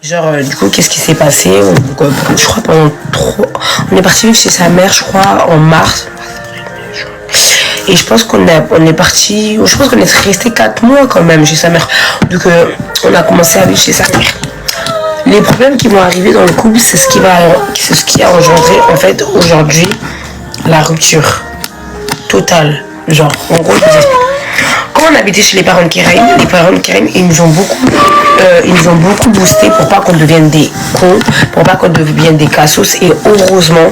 Genre, du coup, qu'est-ce qui s'est passé? Je crois pendant 3... On est parti vivre chez sa mère, je crois, en mars. Et je pense qu'on est parti... Je pense qu'on est resté 4 mois quand même chez sa mère. Donc, on a commencé à vivre chez sa mère. Les problèmes qui vont arriver dans le couple, c'est ce qui a engendré, en fait, aujourd'hui, la rupture totale. Genre, en gros, je vous explique. Quand on habitait chez les parents de Karim, ils nous ont beaucoup boosté pour pas qu'on devienne des cons, pour pas qu'on devienne des cassos. Et heureusement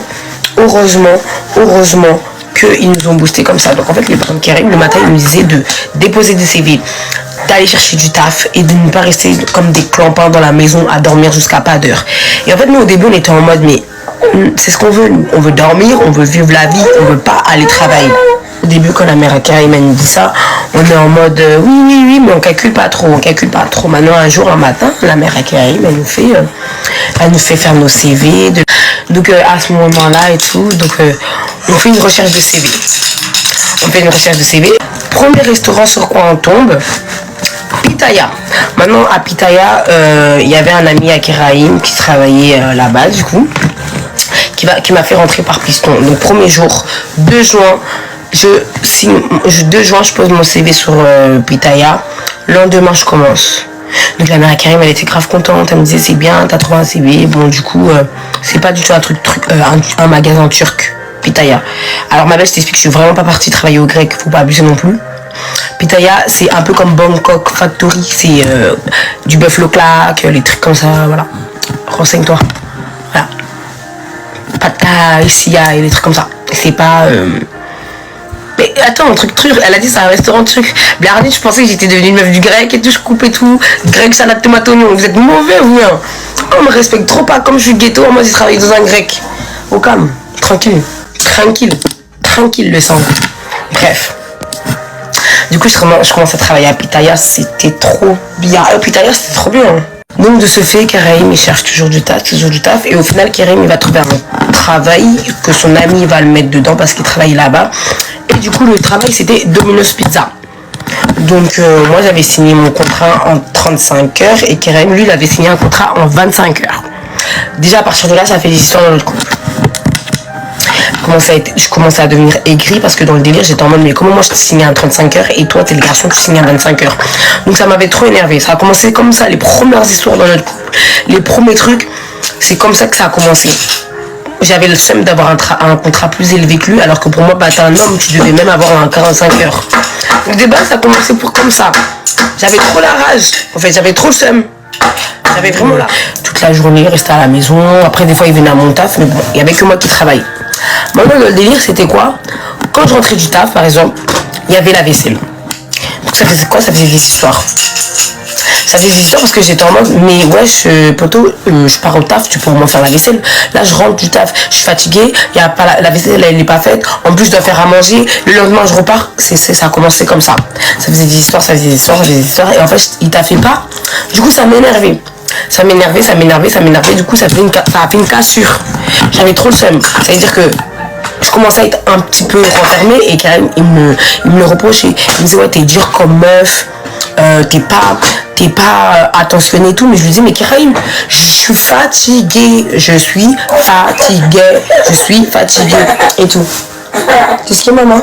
qu'ils nous ont boosté comme ça. Donc en fait, les parents de Karim, le matin, ils nous disaient de déposer des CV, d'aller chercher du taf et de ne pas rester comme des clampins dans la maison à dormir jusqu'à pas d'heure. Et en fait, nous, au début, on était en mode, mais c'est ce qu'on veut. On veut dormir, on veut vivre la vie, on veut pas aller travailler. Au début, quand la mère à Karim nous dit ça, on est en mode oui, mais on calcule pas trop. Maintenant, un jour, un matin, la mère à Karim, elle nous fait faire nos CV. Donc, à ce moment-là et tout, donc, on fait une recherche de CV. Premier restaurant sur quoi on tombe? Pitaya. Maintenant, à Pitaya, il y avait un ami à Karim qui travaillait là-bas, du coup, qui m'a fait rentrer par piston. Donc, premier jour, 2 juin, je pose mon CV sur Pitaya. Le lendemain, je commence. Donc la mère à Karim, elle était grave contente. Elle me disait, c'est bien, t'as trouvé un CV. Bon, du coup, c'est pas du tout un magasin turc, Pitaya. Alors ma belle, je t'explique, je suis vraiment pas partie travailler au grec. Faut pas abuser non plus. Pitaya, c'est un peu comme Bangkok Factory. C'est du bœuf low claque, les trucs comme ça, voilà. Renseigne-toi. Voilà. Pata, Sia et des trucs comme ça. C'est pas... Mais attends, un truc, elle a dit c'est un restaurant turc. Blarni, je pensais que j'étais devenue une meuf du grec et tout, je coupais tout. Grec, salade, tomate, oignon. Vous êtes mauvais, vous, hein. On me respecte trop pas, comme je suis ghetto, moi j'ai travaillé dans un grec. Au calme, tranquille le sang. Bref. Du coup, je commence à travailler à Pitaya, c'était trop bien. Pitaya, c'était trop bien. Hein. Donc de ce fait, Karim il cherche toujours du taf, et au final Karim il va trouver un travail que son ami va le mettre dedans parce qu'il travaille là-bas. Et du coup le travail c'était Domino's Pizza. Donc moi j'avais signé mon contrat en 35 heures et Karim lui il avait signé un contrat en 25 heures. Déjà à partir de là ça fait des histoires dans notre couple. Je commençais à devenir aigrie parce que dans le délire j'étais en mode mais comment moi je t'ai signé à 35 heures et toi t'es le garçon qui signe à 25 heures. Donc ça m'avait trop énervé. Ça a commencé comme ça, les premières histoires dans notre couple, les premiers trucs, c'est comme ça que ça a commencé. J'avais le seum d'avoir un contrat plus élevé que lui alors que pour moi bah t'es un homme, tu devais même avoir un 45 heures. Le débat ça a commencé comme ça. J'avais trop la rage, en fait j'avais trop le seum. J'avais vraiment là. Toute la journée, restait à la maison. Après des fois il venait à mon taf, mais bon, il n'y avait que moi qui travaillais. Maintenant, le délire, c'était quoi? Quand je rentrais du taf, par exemple, il y avait la vaisselle. Donc, ça faisait quoi? Ça faisait des histoires. Ça faisait des histoires parce que j'étais en mode, mais ouais, poto, je pars au taf, tu peux au moins faire la vaisselle. Là, je rentre du taf, je suis fatiguée, y a pas la vaisselle, elle n'est pas faite. En plus, je dois faire à manger. Le lendemain, je repars. Ça a commencé comme ça. Ça faisait des histoires. Et en fait, il t'a fait pas. Du coup, ça m'énervait. Ça m'énervait, du coup ça a fait une cassure. J'avais trop le seum. Ça veut dire que je commençais à être un petit peu renfermée et Karim il me le reprochait. Il me disait ouais t'es dur comme meuf, t'es pas attentionnée et tout, mais je lui dis mais Karim, je suis fatiguée et tout. Qu'est-ce qu'il y a maman?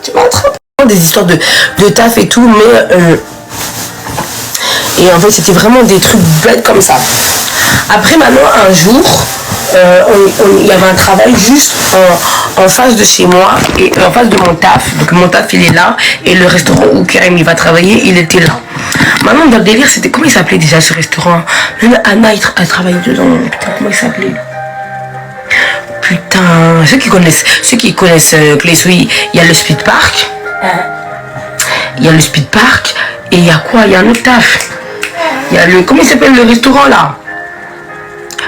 Tu m'attrapes des histoires de taf et tout, mais et en fait c'était vraiment des trucs bêtes comme ça. Après maintenant un jour il y avait un travail juste en face de chez moi et en face de mon taf. Donc mon taf il est là et le restaurant où Karim il va travailler il était là. Maintenant dans le délire c'était comment il s'appelait déjà ce restaurant? Même Anna elle travaillait dedans. Putain comment il s'appelait? Putain, ceux qui connaissent Clé-Souris, il y a le Speed Park. Il y a le Speed Park et il y a quoi? Il y a un autre taf. Il y a comment il s'appelle le restaurant là?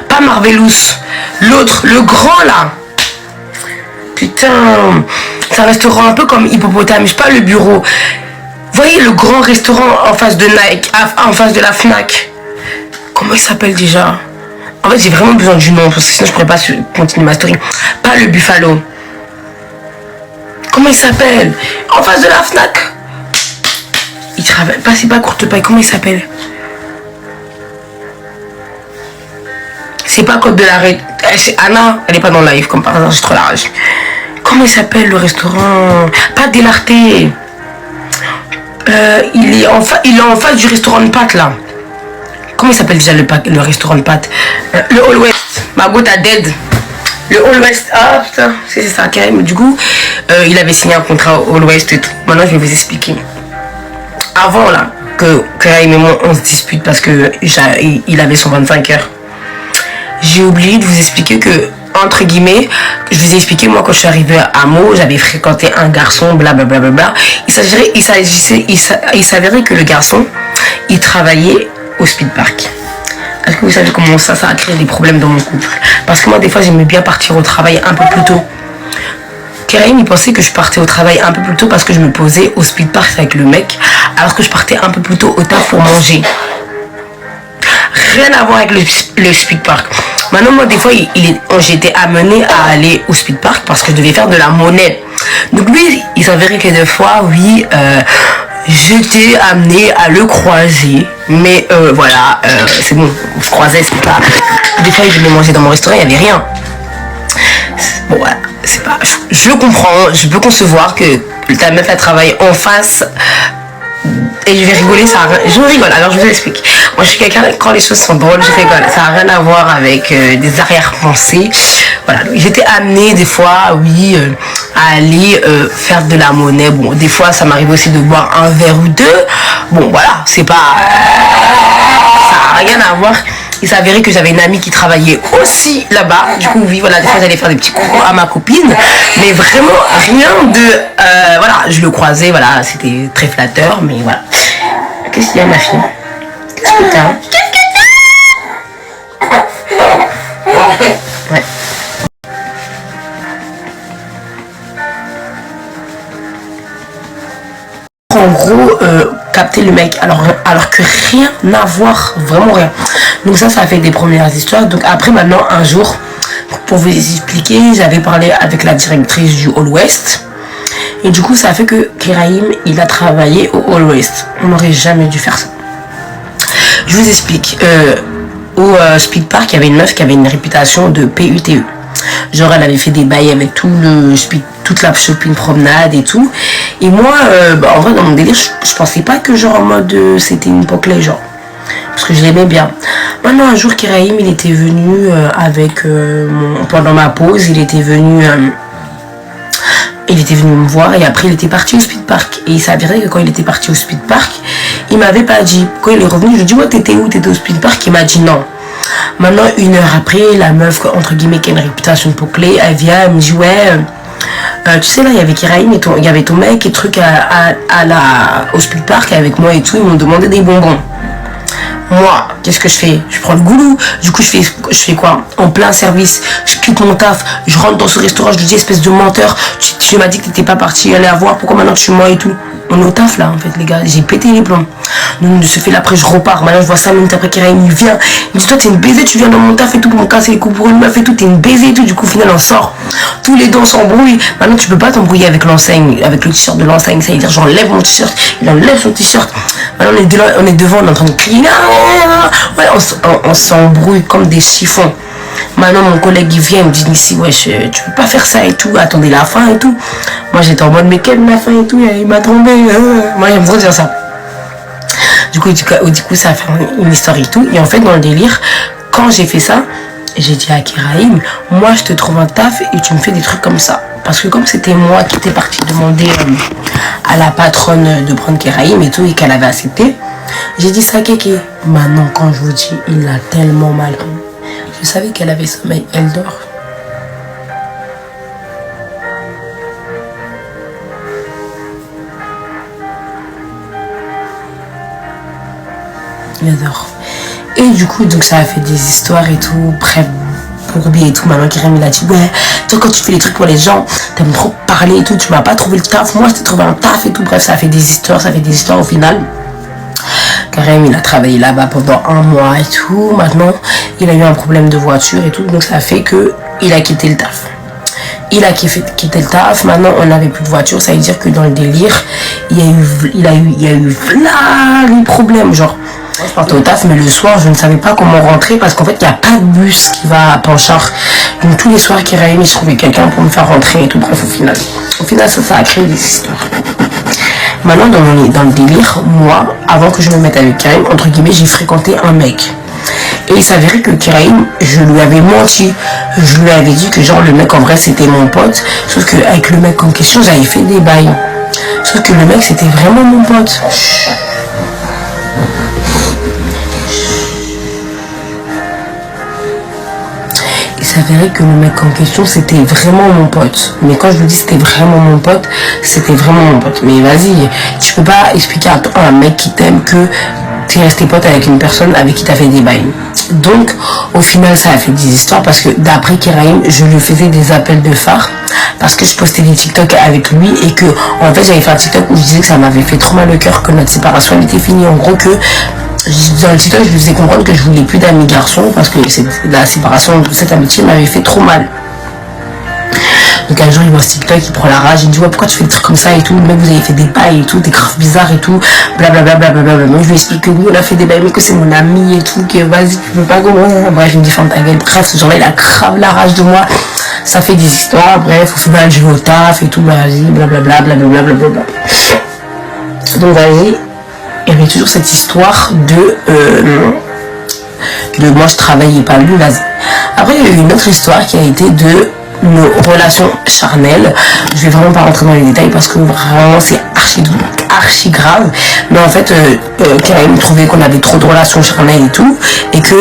Pas Marvelous. L'autre, le grand là. Putain, c'est un restaurant un peu comme Hippopotame, je sais pas le bureau. Vous voyez le grand restaurant en face de Nike, en face de la Fnac. Comment il s'appelle déjà? En fait j'ai vraiment besoin du nom parce que sinon je pourrais pas continuer ma story. Pas le Buffalo. Comment il s'appelle? En face de la Fnac. travaille. C'est pas courte paille, comment il s'appelle? C'est pas Côte de l'Arrêt. C'est Anna, elle est pas dans le live, comme par hasard, j'ai trop la rage. Comment il s'appelle le restaurant? Pas Délarté. Il est en face du restaurant de pâtes là. Comment il s'appelle déjà le restaurant de pâtes? Le All West. Ma goutte à dead. Le All West. Ah putain, c'est ça quand même. Du coup, il avait signé un contrat au All West et tout. Maintenant, je vais vous expliquer. Avant là, que Karim et moi on se dispute parce que il avait son 25 heures. J'ai oublié de vous expliquer que, entre guillemets, je vous ai expliqué, moi, quand je suis arrivée à Meaux, j'avais fréquenté un garçon, blablabla. Il s'avérait que le garçon, il travaillait au Speed Park. Est-ce que vous savez comment ça a créé des problèmes dans mon couple? Parce que moi, des fois, j'aimais bien partir au travail un peu plus tôt. Karim, il pensait que je partais au travail un peu plus tôt parce que je me posais au Speed Park avec le mec, alors que je partais un peu plus tôt au taf pour manger. Rien à voir avec le Speed Park. Maintenant, moi, des fois, j'étais amenée à aller au Speed Park parce que je devais faire de la monnaie. Donc, lui, il s'avérait que des fois, oui, j'étais amenée à le croiser. Mais voilà, c'est bon, on se croisait, c'est pas... Des fois, il venait manger dans mon restaurant, il n'y avait rien. Bon, voilà, c'est pas... Je comprends, je peux concevoir que ta meuf, elle travaille en face... Et je vais rigoler, je rigole, alors je vous explique. Moi je suis quelqu'un, quand les choses sont drôles, je rigole. Ça n'a rien à voir avec des arrière-pensées. Voilà, j'étais amenée des fois, oui, à aller faire de la monnaie. Bon, des fois ça m'arrive aussi de boire un verre ou deux. Bon, voilà, c'est pas... Ça n'a rien à voir. Il s'avérait que j'avais une amie qui travaillait aussi là-bas. Du coup, oui, voilà, des fois j'allais faire des petits coups à ma copine. Mais vraiment, rien de... voilà, je le croisais, voilà, c'était très flatteur, mais voilà. Qu'est-ce qu'il y a, ma fille? Qu'est-ce que t'as? Ouais. En gros, capter le mec, alors que rien à voir, vraiment rien. Donc ça a fait des premières histoires. Donc après, maintenant, un jour, pour vous expliquer, j'avais parlé avec la directrice du All West. Et du coup, ça a fait que Karim, il a travaillé au All West. On n'aurait jamais dû faire ça. Je vous explique. Au Speed Park, il y avait une meuf qui avait une réputation de PUTE. Genre, elle avait fait des bails avec toute la shopping promenade et tout. Et moi, en vrai, dans mon délire, je pensais pas que genre en mode c'était une pokelay, genre. Parce que je l'aimais bien. Maintenant, un jour, Karim, il était venu pendant ma pause, il était venu me voir et après il était parti au Speed Park. Et il s'avérait que quand il était parti au Speed Park, il m'avait pas dit. Quand il est revenu, je lui ai dit, ouais, t'étais où? T'étais au Speed Park? Il m'a dit non. Maintenant, une heure après, la meuf, entre guillemets, qui a une réputation de pokelay, elle vient, elle me dit, ouais, tu sais, là, il y avait Karim et il y avait ton mec et truc au Speed Park avec moi et tout, ils m'ont demandé des bonbons. Moi, qu'est-ce que je fais? Je prends le goulot. Du coup, je fais quoi? En plein service, je quitte mon taf, je rentre dans ce restaurant, je lui dis, espèce de menteur, tu m'as dit que t'étais pas parti aller à voir, pourquoi maintenant tu moi et tout? On est au taf là, en fait, les gars, j'ai pété les plombs. Donc, de ce fait là, après, je repars. Maintenant, je vois 5 minutes après Karim, il vient. Il me dit, toi, t'es une baisée, tu viens dans mon taf et tout pour me casser les coups pour une meuf et tout, t'es une baisée et tout. Du coup, au final, on sort. Tous les deux, on s'embrouille. Maintenant, tu peux pas t'embrouiller avec l'enseigne, avec le t-shirt de l'enseigne. Ça veut dire, j'enlève mon t-shirt, il enlève son t-shirt. Maintenant, on est devant, on est en train de crier. Ouais, on s'embrouille comme des chiffons. Maintenant, mon collègue, il vient, il me dit, ici, ouais, tu peux pas faire ça et tout, attendez la fin et tout. Moi, j'étais en mode, mais quelle la fin et tout, il m'a trompé. Moi, j'aime trop dire ça. Du coup, ça a fait une histoire et tout. Et en fait, dans le délire, quand j'ai fait ça, j'ai dit à Karim, moi, je te trouve un taf et tu me fais des trucs comme ça. Parce que comme c'était moi qui étais partie demander à la patronne de prendre Karim et tout, et qu'elle avait accepté, j'ai dit ça à Kéké. Maintenant, quand je vous dis, il l'a tellement mal pris. Je savais qu'elle avait sommeil, elle dort. Il adore. Et du coup, donc ça a fait des histoires et tout, bref, bourbier et tout. Maman Karim, il a dit, ouais, toi quand tu fais les trucs pour les gens, t'aimes trop parler et tout, tu m'as pas trouvé le taf, moi je t'ai trouvé un taf et tout. Bref, ça a fait des histoires, au final. Karim, il a travaillé là-bas pendant 1 mois et tout. Maintenant, il a eu un problème de voiture et tout. Donc, ça a fait qu'il a quitté le taf. il a quitté le taf, maintenant on n'avait plus de voiture, ça veut dire que dans le délire, il y a eu là les problèmes, genre. Moi, je partais au taf, mais le soir, je ne savais pas comment rentrer parce qu'en fait, il n'y a pas de bus qui va à Panchard. Donc, tous les soirs, Kéraïm, je trouvais quelqu'un pour me faire rentrer et tout. Bref, au final, ça a créé des histoires. Maintenant, dans le délire, moi, avant que je me mette avec Kéraïm, entre guillemets, j'ai fréquenté un mec. Et il s'avérait que Kéraïm, je lui avais menti. Je lui avais dit que genre le mec en vrai c'était mon pote. Sauf qu'avec le mec en question, j'avais fait des bails. Sauf que le mec c'était vraiment mon pote. Il s'avérait que le mec en question c'était vraiment mon pote. Mais quand je vous dis c'était vraiment mon pote, c'était vraiment mon pote. Mais vas-y, tu peux pas expliquer à un mec qui t'aime que t'es resté pote avec une personne avec qui t'as fait des bails. Donc au final ça a fait des histoires parce que d'après Kéraïm, je lui faisais des appels de phare parce que je postais des TikTok avec lui et que en fait j'avais fait un TikTok où je disais que ça m'avait fait trop mal au cœur, que notre séparation était finie, en gros que dans le TikTok je lui faisais comprendre que je voulais plus d'amis garçons parce que la séparation de cette amitié m'avait fait trop mal. Donc un jour il voit ce TikTok, il prend la rage, il dit ouais pourquoi tu fais des trucs comme ça et tout, mec vous avez fait des bails et tout, des graves bizarres et tout, blablabla. Moi je lui explique que oui on a fait des bails mais que c'est mon ami et tout, que vas-y tu peux pas comprendre. Bref il me dit ferme ta gueule, bref ce jour-là il a grave la rage de moi, ça fait des histoires, bref au final je vais au taf et tout, vas-y blablabla. Donc vas-y, il y avait toujours cette histoire de moi je travaillais pas lui, vas-y. Après il y a eu une autre histoire qui a été de nos relations charnelles. Je vais vraiment pas rentrer dans les détails parce que vraiment c'est archi grave, mais en fait Kéraïm trouvait qu'on avait trop de relations charnelles et tout, et que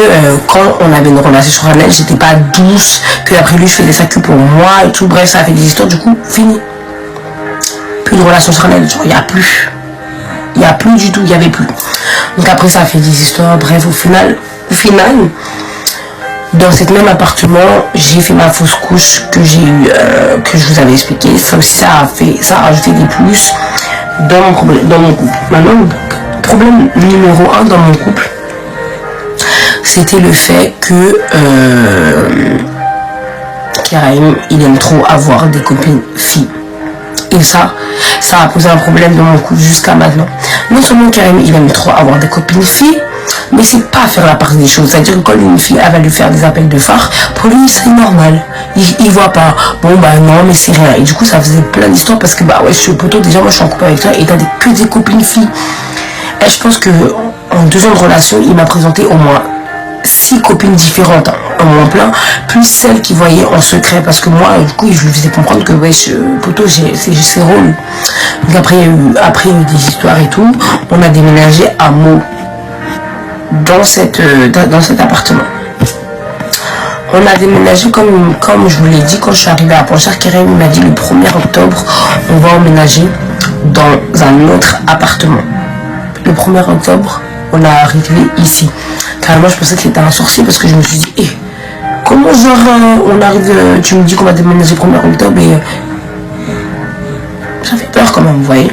quand on avait une relation charnelle j'étais pas douce, que après lui je faisais ça que pour moi et tout, bref ça a fait des histoires, du coup fini, plus de relations charnelles, genre il y a plus du tout, il y avait plus. Donc après ça a fait des histoires, bref au final dans cet même appartement, j'ai fait ma fausse couche que j'ai eu, que je vous avais expliqué. Ça aussi, ça a rajouté des plus dans mon couple. Maintenant, le problème numéro 1 dans mon couple, c'était le fait que Kéraïm, il aime trop avoir des copines filles. Et ça a posé un problème dans mon couple jusqu'à maintenant. Non seulement Kéraïm, il aime trop avoir des copines filles, mais c'est pas faire la part des choses. C'est-à-dire que quand une fille elle va lui faire des appels de phare, pour lui c'est normal. Il voit pas, bon bah non mais c'est rien. Et du coup ça faisait plein d'histoires parce que bah ouais je suis poteau, déjà moi je suis en couple avec toi et t'as que des copines filles. Et je pense que en 2 ans de relation, il m'a présenté au moins 6 copines différentes en moins plein, plus celles qui voyaient en secret, parce que moi du coup je lui faisais comprendre que ouais poteau c'est rôle. Donc après il y a eu des histoires et tout. On a déménagé à Meaux dans cet appartement. On a déménagé comme je vous l'ai dit quand je suis arrivée à Panchard. Kéraïm m'a dit le 1er octobre on va emménager dans un autre appartement. Le 1er octobre on a arrivé ici. Carrément je pensais que c'était un sorcier parce que je me suis dit comment genre on arrive, tu me dis qu'on va déménager le 1er octobre et ça fait peur quand même, vous voyez.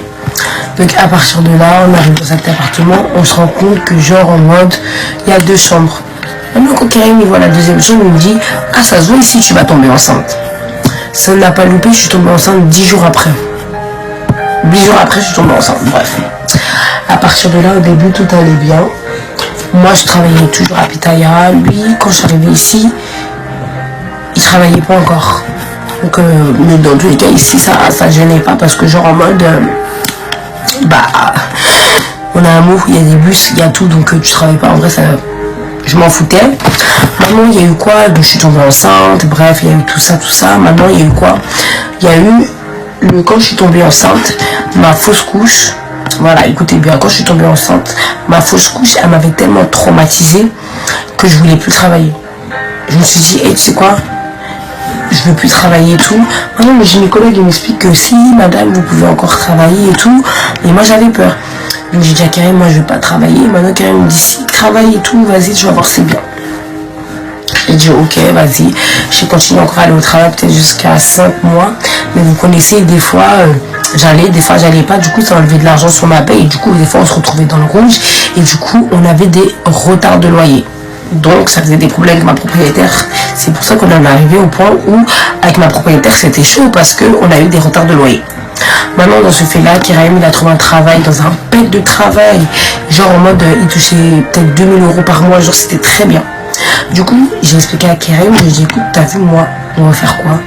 Donc à partir de là, on arrive dans cet appartement, on se rend compte que genre en mode, il y a 2 chambres. Maintenant quand Kéraïm il voit la deuxième chambre, il me dit ah ça se voit ici tu vas tomber enceinte. Ça ne l'a pas loupé, je suis tombée enceinte 10 jours après. 10 jours après je suis tombée enceinte, bref. À partir de là, au début tout allait bien. Moi je travaillais toujours à Pitaya, lui quand je suis arrivée ici, il travaillait pas encore. Donc mais dans tous les cas ici ça gênait pas parce que genre en mode on a un mot, il y a des bus, il y a tout, donc tu travailles pas, en vrai ça je m'en foutais. Maintenant il y a eu quoi, donc je suis tombée enceinte, bref il y a eu tout ça, maintenant il y a eu quoi, il y a eu quand je suis tombée enceinte, ma fausse couche, voilà écoutez bien, quand je suis tombée enceinte, ma fausse couche elle m'avait tellement traumatisée que je voulais plus travailler. Je me suis dit tu sais quoi, je veux plus travailler et tout. Maintenant le gynécologue il m'explique que si madame vous pouvez encore travailler et tout, et moi j'avais peur. Donc j'ai dit à Kéraïm moi je vais pas travailler. Maintenant Kéraïm me dit si travaille et tout, vas-y tu vas voir c'est bien. J'ai dit ok vas-y, j'ai continué encore à aller au travail peut-être jusqu'à 5 mois, mais vous connaissez des fois j'allais, des fois j'allais pas, du coup ça enlevait de l'argent sur ma paye et du coup des fois on se retrouvait dans le rouge et du coup on avait des retards de loyer. Donc ça faisait des problèmes avec ma propriétaire. C'est pour ça qu'on en est arrivé au point où avec ma propriétaire c'était chaud parce qu'on a eu des retards de loyer. Maintenant dans ce fait là, Kéraïm il a trouvé un travail dans un pet de travail. Genre en mode il touchait peut-être 2000 € par mois, genre c'était très bien. Du coup j'ai expliqué à Kéraïm, j'ai dit écoute t'as vu moi, on va faire quoi?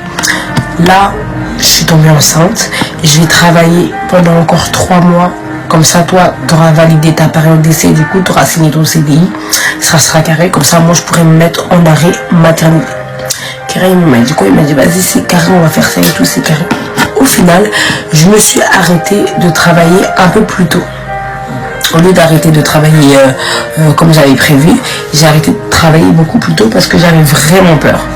Là je suis tombée enceinte, je vais travailler pendant encore 3 mois. Comme ça, toi, tu auras validé ta période d'essai, du coup, tu auras signé ton CDI, ça sera carré. Comme ça, moi, je pourrais me mettre en arrêt maternité. Carré, il m'a dit quoi? Il m'a dit, vas-y, c'est carré, on va faire ça et tout, c'est carré. Au final, je me suis arrêtée de travailler un peu plus tôt. Au lieu d'arrêter de travailler comme j'avais prévu, j'ai arrêté de travailler beaucoup plus tôt parce que j'avais vraiment peur.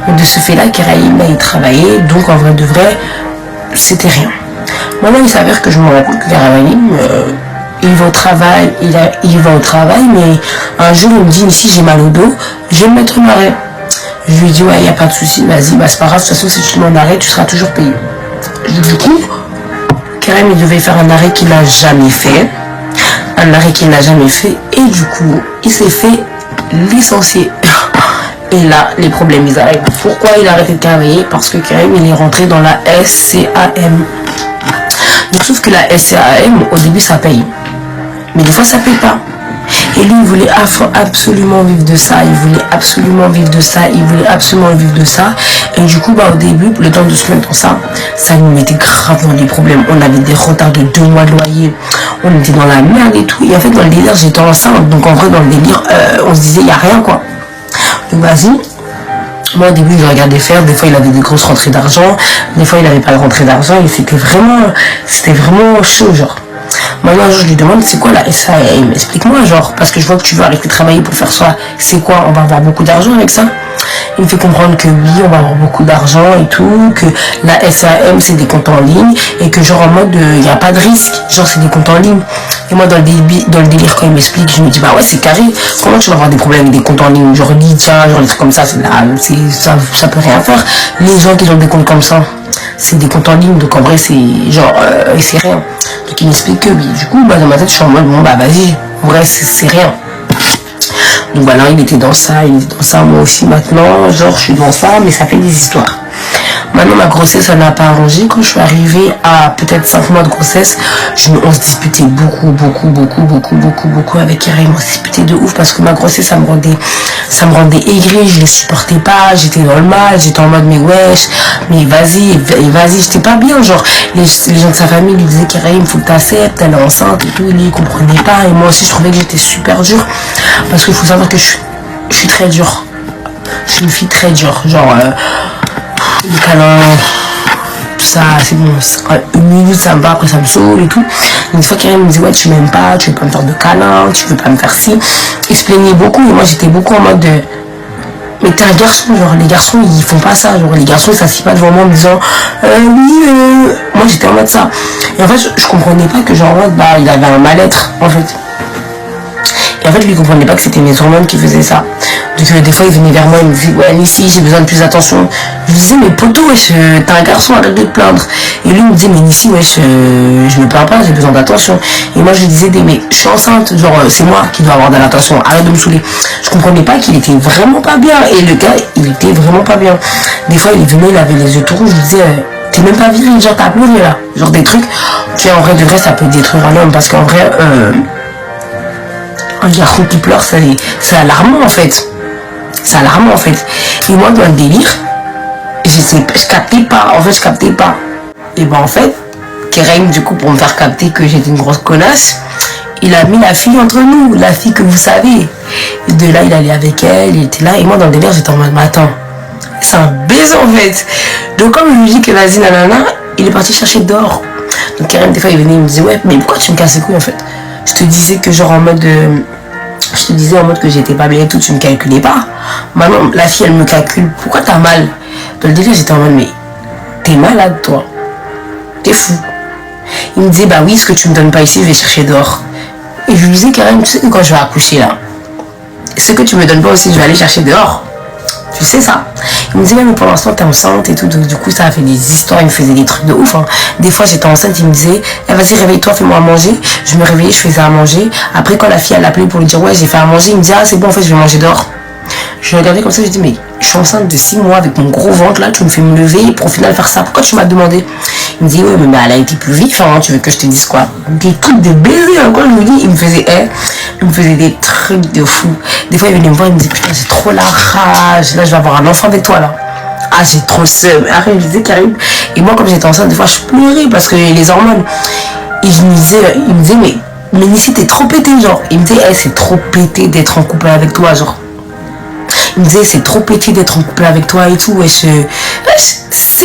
Donc, de ce fait-là, Kéraïm a travaillé, donc en vrai de vrai, c'était rien. Maintenant, il s'avère que je me rends compte que Kéraïm, il va au travail, mais un jour, il me dit, ici, j'ai mal au dos, je vais me mettre en arrêt. Je lui dis, ouais, il n'y a pas de souci, vas-y, bah, c'est pas grave, de toute façon, si tu te mets en arrêt, tu seras toujours payé. Du coup, Kéraïm, il devait faire un arrêt qu'il n'a jamais fait. Et du coup, il s'est fait licencier. Et là, les problèmes, ils arrivent. Pourquoi il a arrêté de travailler? Parce que Kéraïm, il est rentré dans la SCAM. Donc, sauf que la SCAM, au début, ça paye. Mais des fois, ça paye pas. Et lui, il voulait absolument vivre de ça. Et du coup, au début, le temps de se mettre dans ça, ça nous mettait grave dans des problèmes. On avait des retards de 2 mois de loyer. On était dans la merde et tout. Et en fait, dans le délire, j'étais enceinte. Donc, en vrai, dans le délire, on se disait, il n'y a rien, quoi. Donc, vas-y. Moi, au début, je regardais faire. Des fois, il avait des grosses rentrées d'argent. Des fois, il n'avait pas de rentrée d'argent. Et c'était vraiment chaud, genre. Maintenant, je lui demande, c'est quoi la SAM? Explique-moi, genre, parce que je vois que tu veux arrêter de travailler pour faire ça. C'est quoi? On va avoir beaucoup d'argent avec ça? Il me fait comprendre que oui, on va avoir beaucoup d'argent et tout, que la SAM, c'est des comptes en ligne, et que genre en mode, il n'y a pas de risque, genre c'est des comptes en ligne. Et moi, dans le délire, quand il m'explique, je me dis, bah ouais, c'est carré. Comment tu vas avoir des problèmes avec des comptes en ligne? Genre Lydia, genre des trucs comme ça, ça peut rien faire. Les gens qui ont des comptes comme ça, c'est des comptes en ligne, donc en vrai, c'est genre, c'est rien. Donc il m'explique que oui. Du coup, dans ma tête, je suis en mode, bon, bah vas-y, en vrai, c'est rien. Donc voilà, il était dans ça, moi aussi maintenant, genre je suis dans ça, mais ça fait des histoires. Maintenant ma grossesse, ça n'a pas arrangé. Quand je suis arrivée à peut-être 5 mois de grossesse, on se disputait beaucoup avec Kéraïm. On se disputait de ouf parce que ma grossesse, ça me rendait aigrie, je le supportais pas, j'étais dans le mal, j'étais en mode mais wesh, mais vas-y, j'étais pas bien, genre les gens de sa famille lui disaient Kéraïm, faut que t'acceptes, elle est enceinte et tout, lui il comprenait pas, et moi aussi je trouvais que j'étais super dure parce qu'il faut savoir que je suis très dure. Je suis une fille très dure, genre les câlins, ça c'est bon, une minute ça me va, après ça me saoule et tout. Une fois Kéraïm me dit ouais tu m'aimes pas, tu veux pas me faire de câlins, tu veux pas me faire ci. Il se plaignait beaucoup et moi j'étais beaucoup en mode de mais t'es un garçon, genre les garçons ils font pas ça, genre les garçons ils s'assient pas devant moi en me disant moi j'étais en mode ça. Et en fait je comprenais pas que genre en mode il avait un mal-être en fait. Et en fait lui il comprenait pas que c'était mes hormones qui faisaient ça. Donc des fois il venait vers moi, il me disait ouais Nissi j'ai besoin de plus d'attention. Je lui disais mais poto wesh t'es un garçon, arrête de te plaindre. Et lui il me disait mais Nissi wesh je me plains pas, j'ai besoin d'attention. Et moi je lui disais mais je suis enceinte, genre c'est moi qui dois avoir de l'attention, arrête de me saouler. Je comprenais pas qu'il était vraiment pas bien. Et le gars il était vraiment pas bien. Des fois il venait, il avait les yeux tout rouges, je lui disais t'es même pas viril, genre t'as pleuré là. Genre des trucs qui en vrai de vrai ça peut détruire un homme parce qu'en vrai un garçon qui pleure c'est alarmant en fait. C'est alarmant en fait. Et moi dans le délire, je captais pas. Et ben en fait, Kéraïm du coup pour me faire capter que j'étais une grosse connasse, il a mis la fille entre nous, la fille que vous savez. Et de là il allait avec elle, il était là. Et moi dans le délire j'étais en mode mais attends, c'est un baiser en fait. Donc comme je lui dis que vas-y nanana, il est parti chercher dehors. Donc Kéraïm des fois il venait, il me disait ouais mais pourquoi tu me casses les couilles en fait? Je te disais que genre en mode que j'étais pas bien et tout, tu me calculais pas. Maintenant, la fille, elle me calcule. Pourquoi t'as mal? Dans le délire, j'étais en mode, mais t'es malade, toi. T'es fou. Il me disait, bah oui, ce que tu me donnes pas ici, je vais chercher dehors. Et je lui disais, Karim, tu sais que quand je vais accoucher, là, ce que tu me donnes pas aussi, je vais aller chercher dehors. Tu sais ça? Il me disait, mais pour l'instant, t'es enceinte et tout. Donc, du coup, ça a fait des histoires. Il me faisait des trucs de ouf. Hein. Des fois, j'étais enceinte, il me disait, vas-y, réveille-toi, fais-moi à manger. Je me réveillais, je faisais à manger. Après, quand la fille, elle l'appelait pour lui dire, ouais, j'ai fait à manger, il me disait, ah, c'est bon, en fait, je vais manger dehors. Je regardais comme ça, je dis, mais je suis enceinte de 6 mois avec mon gros ventre là, tu me fais me lever pour au final faire ça. Pourquoi tu m'as demandé? Il me dit, oui, mais elle a été plus vite, hein, tu veux que je te dise quoi? Des trucs de baiser, hein, quoi, je me dis, il me faisait des trucs de fou. Des fois, il venait me voir, il me dit, putain, j'ai trop la rage, là, je vais avoir un enfant avec toi, là. Ah, j'ai trop seum. Arrête, je disais, Karim. Et moi, comme j'étais enceinte, des fois, je pleurais parce que les hormones. Et il me disait, mais Nissi, t'es trop pété, genre. Il me disait, hey, c'est trop pété d'être en couple avec toi, genre. Il me disait, c'est trop pété d'être en couple avec toi et tout. C'est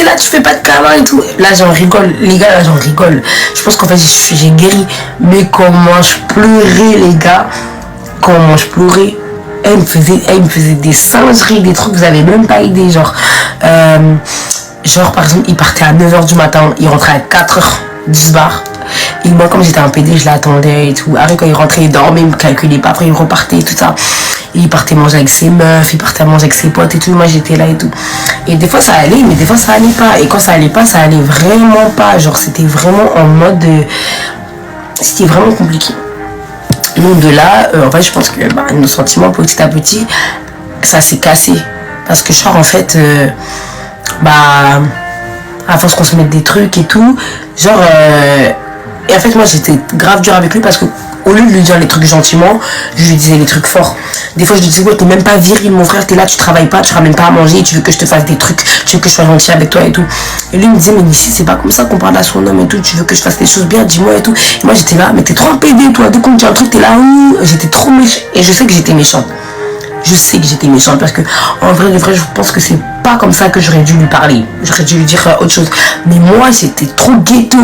là, tu fais pas de câlin et tout. Là, j'en rigole. Les gars, là, j'en rigole. Je pense qu'en fait, j'ai guéri. Mais comment je pleurais, les gars. Comment je pleurais. Elle me faisait des singeries, des trucs, vous avez même pas idée. Genre, par exemple, il partait à 9h du matin. Il rentrait à 4h du bar. Et moi, comme j'étais un PD, je l'attendais et tout. Après, quand il rentrait, il dormait, il me calculait pas. Après, il repartait et tout ça. Et il partait manger avec ses meufs, il partait manger avec ses potes et tout. Moi, j'étais là et tout. Et des fois, ça allait, mais des fois, ça allait pas. Et quand ça allait pas, ça allait vraiment pas. Genre, c'était vraiment en mode... C'était vraiment compliqué. Donc, de là, en fait, je pense que nos sentiments, petit à petit, ça s'est cassé. Parce que, genre, en fait, à force qu'on se mette des trucs et tout, genre... et en fait, moi, j'étais grave dur avec lui parce que au lieu de lui dire les trucs gentiment, je lui disais les trucs forts. Des fois, je lui disais, ouais, t'es même pas viril, mon frère, t'es là, tu travailles pas, tu ramènes pas à manger, tu veux que je te fasse des trucs, tu veux que je sois gentil avec toi et tout. Et lui, il me disait, mais ici, c'est pas comme ça qu'on parle à son homme et tout, tu veux que je fasse des choses bien, dis-moi et tout. Et moi, j'étais là, mais t'es trop un PD, toi, dès qu'on me dit un truc, t'es là, ouh, j'étais trop méchante. Et je sais que j'étais méchante. Je sais que j'étais méchante parce que, en vrai, je pense que c'est pas comme ça que j'aurais dû lui parler. J'aurais dû lui dire autre chose. Mais moi, j'étais trop ghetto.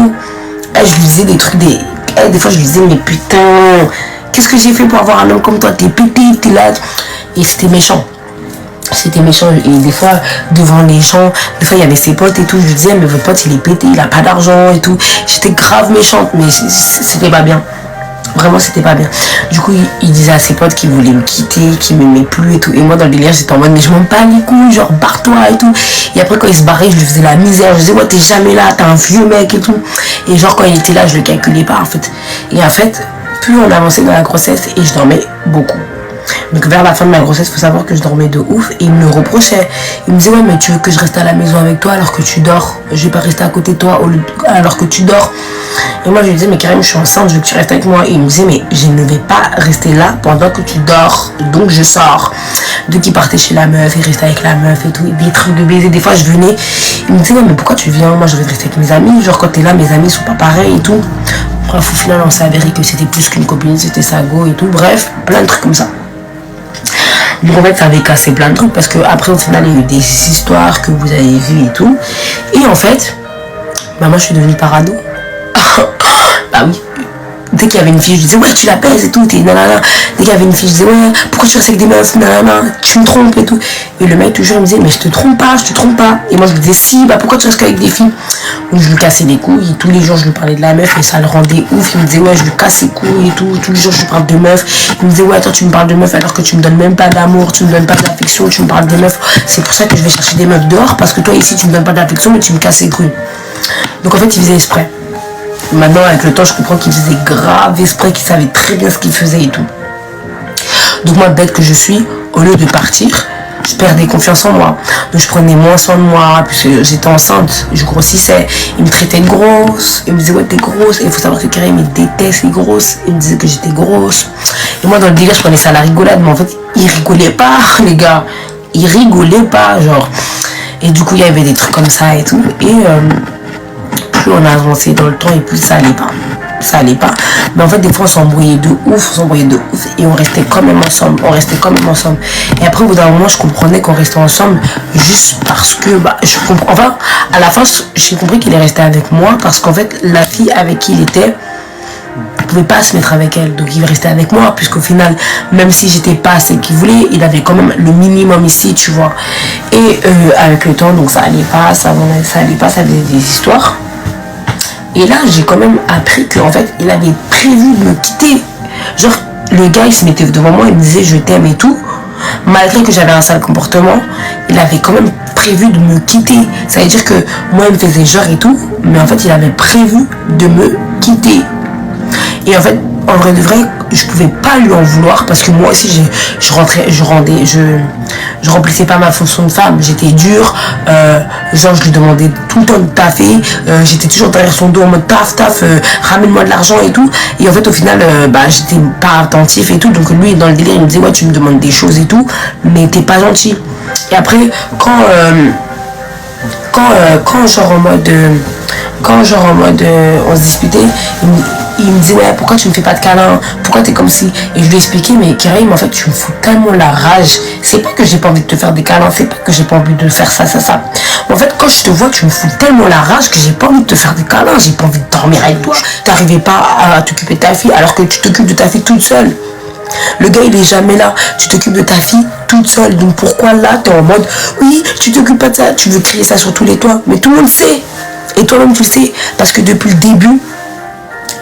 Et je lui disais des trucs, des fois, je lui disais, mais putain, qu'est-ce que j'ai fait pour avoir un homme comme toi? T'es pété, t'es là. Et c'était méchant. C'était méchant. Et des fois, devant les gens, des fois, il y avait ses potes et tout. Je lui disais, mais votre pote, il est pété, il a pas d'argent et tout. J'étais grave méchante, mais c'était pas bien. Vraiment, c'était pas bien. Du coup, il disait à ses potes qu'il voulait me quitter, qu'il m'aimait plus et tout. Et moi, dans le délire, j'étais en mode, mais je m'en bats les couilles, genre, barre-toi et tout. Et après, quand il se barrait, je lui faisais la misère. Je disais, ouais, t'es jamais là, t'es un vieux mec et tout. Et genre, quand il était là, je le calculais pas, en fait. Et en fait, plus on avançait dans la grossesse, et je dormais beaucoup. Donc vers la fin de ma grossesse, il faut savoir que je dormais de ouf. Et il me le reprochait. Il me disait, ouais, mais tu veux que je reste à la maison avec toi alors que tu dors? Je vais pas rester à côté de toi alors que tu dors. Et moi, je lui disais, mais Karim, je suis enceinte, je veux que tu restes avec moi. Et il me disait, mais je ne vais pas rester là pendant que tu dors. Donc je sors. Donc il partait chez la meuf, il restait avec la meuf et tout. Des trucs de baiser. Des fois, je venais. Il me disait, ouais, mais pourquoi tu viens? Moi, je vais rester avec mes amis. Genre, quand t'es là, mes amis sont pas pareils et tout. Bref, au final, on s'est avéré que c'était plus qu'une copine, c'était sa go et tout. Bref, plein de trucs comme ça. Donc en fait, ça avait cassé plein de trucs parce que après, au final, il y a eu des histoires que vous avez vues et tout. Et en fait, moi, je suis devenue parano. Bah oui. Dès qu'il y avait une fille, je disais, ouais, tu la pèses et tout, t'es nanana. Dès qu'il y avait une fille, je disais, ouais, pourquoi tu restes avec des meufs, nanana, tu me trompes et tout. Et le mec, toujours, il me disait, mais je te trompe pas. Et moi, je lui disais, si, bah pourquoi tu restes avec des filles? Donc, je lui cassais les couilles. Et tous les jours, je lui parlais de la meuf et ça le rendait ouf. Il me disait, ouais, je lui casse les couilles et tout. Tous les jours, je lui parle de meuf. Il me disait, ouais, toi, tu me parles de meuf alors que tu me donnes même pas d'amour, tu me donnes pas d'affection, tu me parles de meuf. C'est pour ça que je vais chercher des meufs dehors parce que toi, ici, tu me donnes pas d'affection, mais tu me casses les couilles. Donc, en fait, il faisait exprès. Maintenant, avec le temps, je comprends qu'il faisait grave exprès, qu'il savait très bien ce qu'il faisait et tout. Donc moi, bête que je suis, au lieu de partir, je perdais confiance en moi. Donc je prenais moins soin de moi, puisque j'étais enceinte, je grossissais. Il me traitait de grosse, il me disait, ouais, t'es grosse. Et il faut savoir que Karim, il déteste les grosses. Il me disait que j'étais grosse. Et moi, dans le délire, je prenais ça à la rigolade, mais en fait, il rigolait pas, les gars. Il rigolait pas, genre. Et du coup, il y avait des trucs comme ça et tout. Et plus on a avancé dans le temps et plus ça allait pas. Mais en fait, des fois, on s'embrouillait de ouf, et on restait quand même ensemble. Et après, au bout d'un moment, je comprenais qu'on restait ensemble juste parce que, je comprends. Enfin, à la fin, j'ai compris qu'il est resté avec moi parce qu'en fait, la fille avec qui il était ne pouvait pas se mettre avec elle. Donc, il restait avec moi, puisqu'au final, même si j'étais pas celle qu'il voulait, il avait quand même le minimum ici, tu vois. Et avec le temps, donc ça allait pas, ça avait des histoires. Et là, j'ai quand même appris qu'en fait, il avait prévu de me quitter. Genre, le gars, il se mettait devant moi, il me disait je t'aime et tout. Malgré que j'avais un sale comportement, il avait quand même prévu de me quitter. Ça veut dire que moi, il me faisait genre et tout, mais en fait, il avait prévu de me quitter. Et en fait, en vrai de vrai, je pouvais pas lui en vouloir parce que moi aussi je remplissais pas ma fonction de femme. J'étais dure, genre je lui demandais tout le temps de taffer, j'étais toujours derrière son dos en mode taf, ramène-moi de l'argent et tout. Et en fait au final, j'étais pas attentif et tout. Donc lui dans le délire il me disait ouais tu me demandes des choses et tout, mais t'es pas gentil. Et après quand genre en mode on se disputait, il me disait ouais pourquoi tu me fais pas de câlin, pourquoi t'es comme si, et je lui ai expliqué mais Karim en fait tu me fous tellement la rage, c'est pas que j'ai pas envie de te faire des câlins, c'est pas que j'ai pas envie de faire ça, en fait quand je te vois tu me fous tellement la rage que j'ai pas envie de te faire des câlins, j'ai pas envie de dormir avec toi, t'arrivais pas à t'occuper de ta fille alors que tu t'occupes de ta fille toute seule. Le gars il est jamais là, tu t'occupes de ta fille toute seule, donc pourquoi là t'es en mode oui tu t'occupes pas de ça, tu veux crier ça sur tous les toits, mais tout le monde sait, et toi-même tu le sais, parce que depuis le début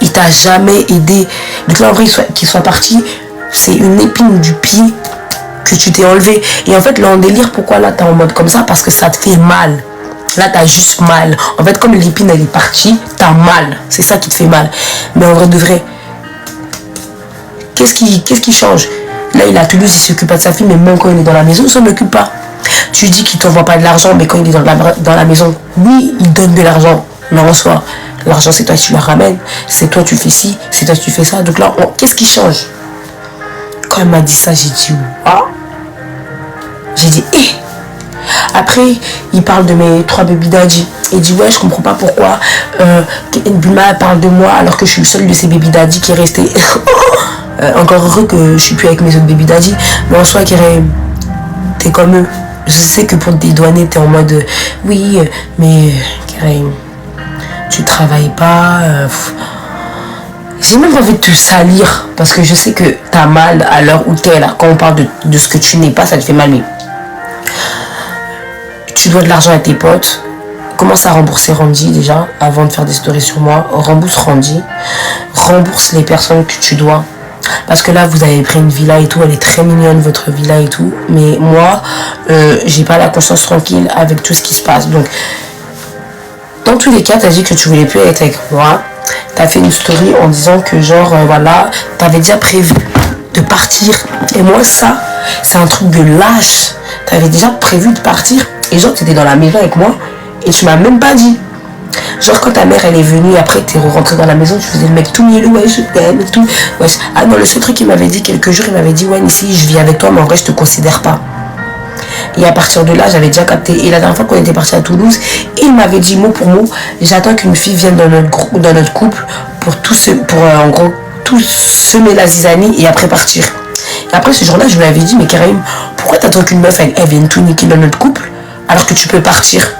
il t'a jamais aidé. Donc là en vrai qu'il soit parti, c'est une épine du pied que tu t'es enlevé. Et en fait là en délire, pourquoi là t'es en mode comme ça, parce que ça te fait mal. Là t'as juste mal. En fait comme l'épine elle est partie, t'as mal. C'est ça qui te fait mal. Mais en vrai de vrai, qu'est-ce qui change? Là il a Toulouse, il s'occupe pas de sa fille, mais même quand il est dans la maison, il s'en occupe pas. Tu dis qu'il t'envoie pas de l'argent, mais quand il est dans la maison, oui, il donne de l'argent. Mais en soi, l'argent c'est toi qui le ramènes, c'est toi tu fais ci, c'est toi tu fais ça. Donc là, qu'est-ce qui change? Quand elle m'a dit ça, j'ai dit ah. J'ai dit Après, il parle de mes 3 baby daddy. Il dit ouais, je comprends pas pourquoi Bulma parle de moi alors que je suis le seul de ces baby daddy qui est resté. Encore heureux que je suis plus avec mes autres baby daddy. Mais en soi, t'es comme eux. Je sais que pour te dédouaner, t'es en mode oui, mais Karim, tu travailles pas. J'ai même envie de te salir parce que je sais que t'as mal à l'heure où t'es là. Quand on parle de ce que tu n'es pas, ça te fait mal. Mais tu dois de l'argent à tes potes. Commence à rembourser Randy déjà avant de faire des stories sur moi. Rembourse Randy. Rembourse les personnes que tu dois. Parce que là, vous avez pris une villa et tout. Elle est très mignonne, votre villa et tout. Mais moi, j'ai pas la conscience tranquille avec tout ce qui se passe. Donc, dans tous les cas, t'as dit que tu voulais plus être avec moi. T'as fait une story en disant que genre, voilà, t'avais déjà prévu de partir. Et moi, ça, c'est un truc de lâche. T'avais déjà prévu de partir. Et genre, t'étais dans la maison avec moi. Et tu m'as même pas dit. Genre quand ta mère elle est venue, après t'es rentré dans la maison, tu faisais le mec tout mielleux, ouais je t'aime et tout. Ouais. Ah non, le seul truc qu'il m'avait dit quelques jours, il m'avait dit ouais ici je vis avec toi mais en vrai je te considère pas. Et à partir de là j'avais déjà capté. Et la dernière fois qu'on était parti à Toulouse, il m'avait dit mot pour mot, j'attends qu'une fille vienne dans notre couple pour en gros tout semer la zizanie et après partir. Et après ce jour-là je lui avais dit mais Karim, pourquoi t'attends qu'une meuf elle vienne tout niquer dans notre couple alors que tu peux partir?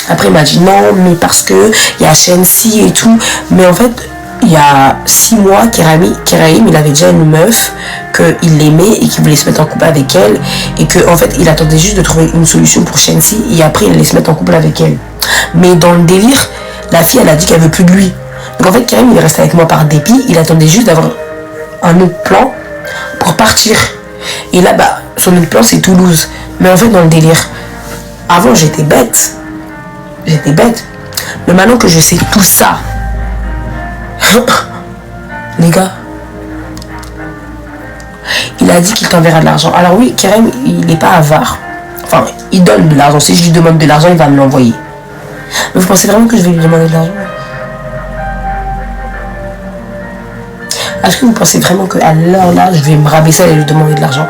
Après il m'a dit non mais parce que il y a Shensi et tout. Mais en fait il y a 6 mois Keraim il avait déjà une meuf qu'il aimait et qu'il voulait se mettre en couple avec elle. Et que en fait il attendait juste de trouver une solution pour Shensi. Et après il allait se mettre en couple avec elle. Mais dans le délire, la fille elle a dit qu'elle veut plus de lui. Donc en fait Keraim il est resté avec moi par dépit. Il attendait juste d'avoir un autre plan pour partir. Et là son autre plan c'est Toulouse. Mais en fait dans le délire, avant j'étais bête. Mais maintenant que je sais tout ça, les gars, il a dit qu'il t'enverra de l'argent. Alors oui, Kerem, il n'est pas avare. Enfin, il donne de l'argent. Si je lui demande de l'argent, il va me l'envoyer. Mais vous pensez vraiment que je vais lui demander de l'argent? Est-ce que vous pensez vraiment qu'à l'heure là, je vais me rabaisser et lui demander de l'argent?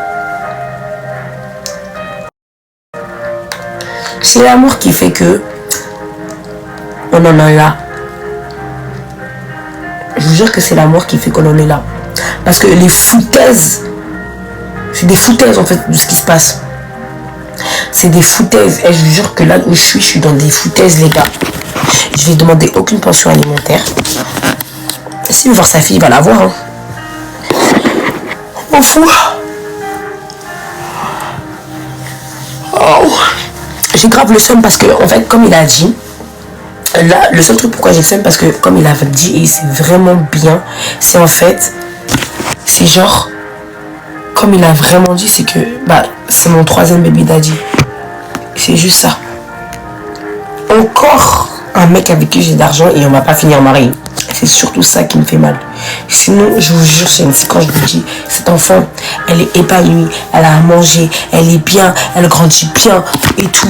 C'est l'amour qui fait que on en est là. Je vous jure que c'est l'amour qui fait qu'on en est là. Parce que les foutaises, c'est des foutaises en fait de ce qui se passe. C'est des foutaises. Et je vous jure que là où je suis dans des foutaises les gars. Je vais demander aucune pension alimentaire. S'il veut voir sa fille, il va la voir. Hein. On m'en fout. Oh. J'ai grave le seum parce que en fait comme il a dit, là, le seul truc pourquoi j'ai le seum, parce que comme il a dit, et c'est vraiment bien, c'est en fait, c'est genre, comme il a vraiment dit, c'est que, c'est mon 3e baby daddy. C'est juste ça. Encore un mec avec qui j'ai d'argent et on va pas finir marié. C'est surtout ça qui me fait mal. Sinon, je vous jure, quand je vous dis, cette enfant, elle est épanouie, elle a à manger, elle est bien, elle grandit bien et tout.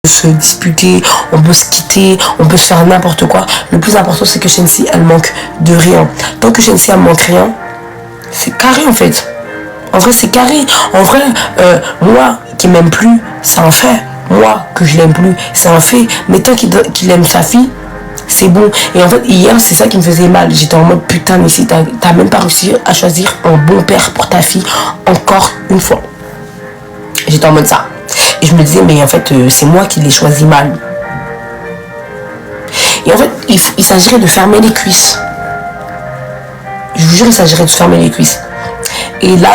Se disputer, on peut se quitter, on peut se faire n'importe quoi. Le plus important, c'est que Shensi, elle manque de rien. Tant que Shensi, elle manque rien, c'est carré en fait. En vrai, c'est carré. En vrai, moi qui m'aime plus, c'est un fait. Moi que je l'aime plus, c'est un fait. Mais tant qu'il aime sa fille, c'est bon. Et en fait, hier, c'est ça qui me faisait mal. J'étais en mode putain, mais si t'as même pas réussi à choisir un bon père pour ta fille, encore une fois. J'étais en mode ça. Et je me disais, mais en fait, c'est moi qui l'ai choisi mal. Et en fait, il s'agirait de fermer les cuisses. Je vous jure, il s'agirait de fermer les cuisses. Et là,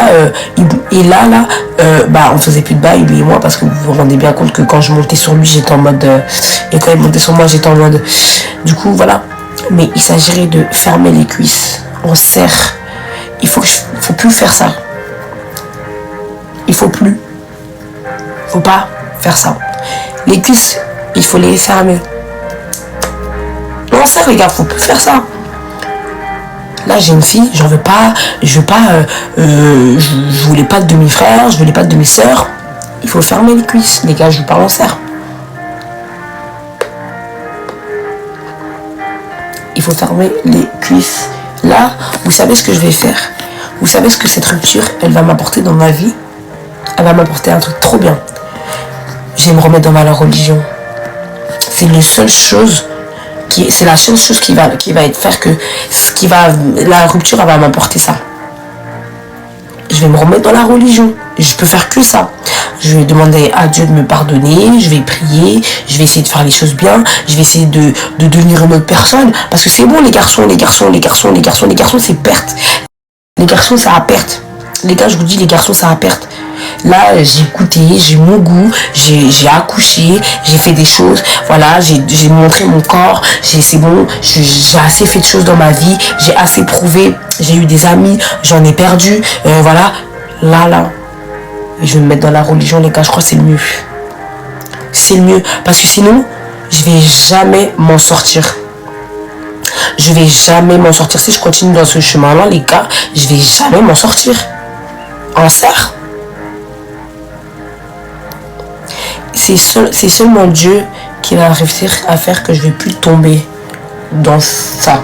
on faisait plus de bail, lui et moi, parce que vous vous rendez bien compte que quand je montais sur lui, j'étais en mode... et quand il montait sur moi, j'étais en mode... Du coup, voilà. Mais il s'agirait de fermer les cuisses. On serre. Faut plus faire ça. Il faut plus. Faut pas faire ça. Les cuisses, il faut les fermer. On serre, les gars, faut plus faire ça. Là, j'ai une fille, je voulais pas de demi-frère, je voulais pas de demi-sœur. Il faut fermer les cuisses, les gars, je vous parle en serre. Il faut fermer les cuisses. Là, vous savez ce que je vais faire. Vous savez ce que cette rupture, elle va m'apporter dans ma vie. Elle va m'apporter un truc trop bien. Je vais me remettre dans ma religion. C'est la seule chose qui va être faire que la rupture, elle va m'apporter ça. Je vais me remettre dans la religion. Je peux faire que ça. Je vais demander à Dieu de me pardonner, je vais prier, je vais essayer de faire les choses bien, je vais essayer de devenir une autre personne. Parce que c'est bon, les garçons, c'est perte. Les garçons, ça a perte. Les gars, je vous dis, les garçons, ça a perte. Là, j'ai écouté, j'ai mon goût, j'ai accouché, j'ai fait des choses, voilà, j'ai montré mon corps, c'est bon, j'ai assez fait de choses dans ma vie, j'ai assez prouvé, j'ai eu des amis, j'en ai perdu, voilà, là, je vais me mettre dans la religion, les gars, je crois que c'est le mieux. C'est le mieux, parce que sinon, je vais jamais m'en sortir. Je vais jamais m'en sortir. Si je continue dans ce chemin-là, les gars, je vais jamais m'en sortir. En serre. C'est seulement Dieu qui va réussir à faire que je vais plus tomber dans ça.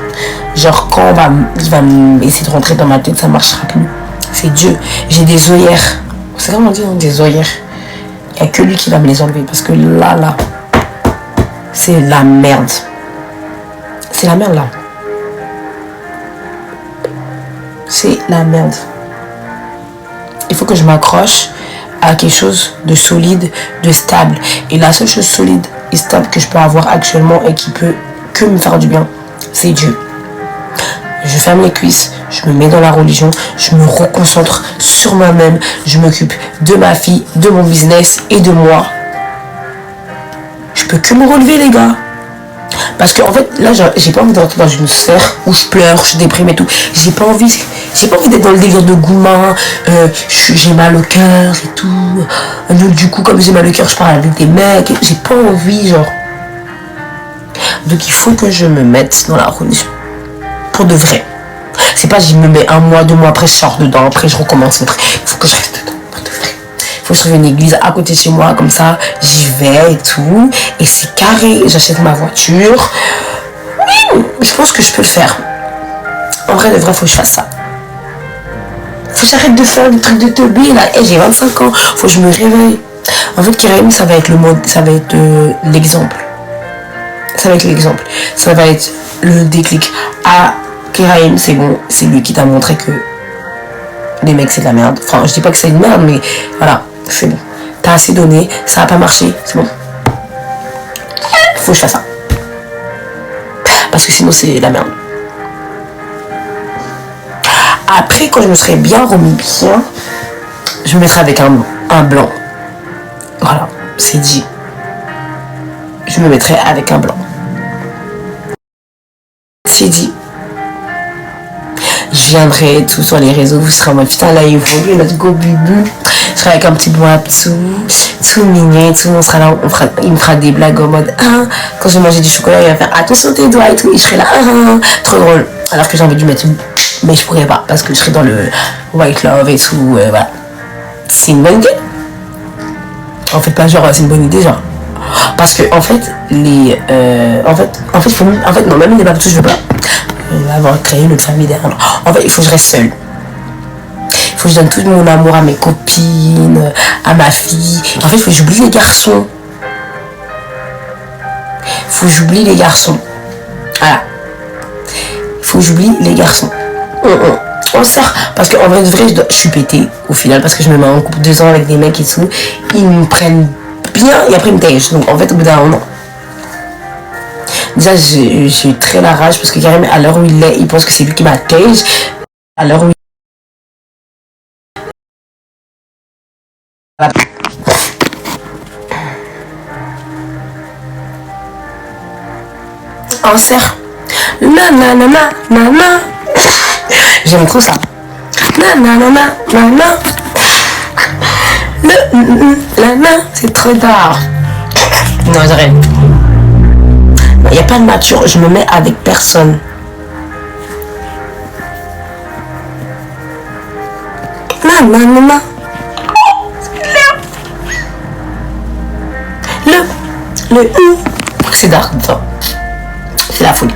Genre quand il va essayer de rentrer dans ma tête, ça marchera plus. C'est Dieu. J'ai des œillères. C'est comment on dit, des œillères. Il n'y a que lui qui va me les enlever. Parce que là, c'est la merde. C'est la merde là. C'est la merde. Il faut que je m'accroche à quelque chose de solide, de stable. Et la seule chose solide et stable que je peux avoir actuellement et qui peut que me faire du bien, c'est Dieu. Je ferme les cuisses, je me mets dans la religion, je me reconcentre sur moi-même, je m'occupe de ma fille, de mon business et de moi. Je peux que me relever, les gars. Parce que en fait, là, j'ai pas envie d'entrer dans une serre où je pleure, je déprime et tout. J'ai pas envie d'être dans le délire de gourmand, j'ai mal au cœur et tout. Donc du coup, comme j'ai mal au cœur, je parle avec des mecs. J'ai pas envie, genre. Donc il faut que je me mette dans la religion. Pour de vrai. C'est pas, je me mets 1 mois, 2 mois, après je sors dedans, après je recommence. Il faut que je reste dedans, pour de vrai. Il faut que je trouve une église à côté de chez moi, comme ça, j'y vais et tout. Et c'est carré, j'achète ma voiture. Oui, je pense que je peux le faire. En vrai, de vrai, faut que je fasse ça. Faut que j'arrête de faire des trucs de teubé, là. Hey, j'ai 25 ans, faut que je me réveille. En fait, Kéraïm, ça va être le mode, ça va être l'exemple. Ça va être l'exemple. Ça va être le déclic. Ah, Kéraïm, c'est bon, c'est lui qui t'a montré que les mecs, c'est de la merde. Enfin, je dis pas que c'est une merde, mais voilà, c'est bon. T'as assez donné, ça a pas marché, c'est bon. Faut que je fasse ça. Parce que sinon, c'est la merde. Après, quand je me serais bien remis bien, je me mettrai avec un blanc. Voilà, c'est dit. Je me mettrai avec un blanc. C'est dit. Je viendrai tout sur les réseaux, vous serez en mode putain là il faut let's go bubu. Je serai avec un petit bois tout mignon et tout. On sera là, il me fera des blagues en mode quand je vais manger du chocolat, il va faire attention tes doigts et tout. Et je serai là, trop drôle. Alors que j'ai envie de lui mettre une. Mais je pourrais pas parce que je serai dans le white love et tout. Voilà. C'est une bonne idée. En fait, pas genre, c'est une bonne idée, genre. Parce que, en fait, non, même les babtous, je veux pas avoir créé une autre famille derrière. En fait, il faut que je reste seule. Il faut que je donne tout mon amour à mes copines, à ma fille. En fait, il faut que j'oublie les garçons. Il faut que j'oublie les garçons. Voilà. Il faut que j'oublie les garçons. On sort. Parce qu'en vrai, je suis pétée au final. Parce que je me mets en couple 2 ans avec des mecs et tout. Ils me prennent bien et après ils me tègent. Donc en fait, au bout d'un moment. Déjà, j'ai très la rage. Parce que Karim, à l'heure où il est, il pense que c'est lui qui m'a tège. À l'heure où on sert. Nanana. J'aime trop ça. Nanana. C'est trop tard. Non, j'arrête. Il n'y a pas de nature. Je me mets avec personne. Nanana. C'est dark. C'est la folie.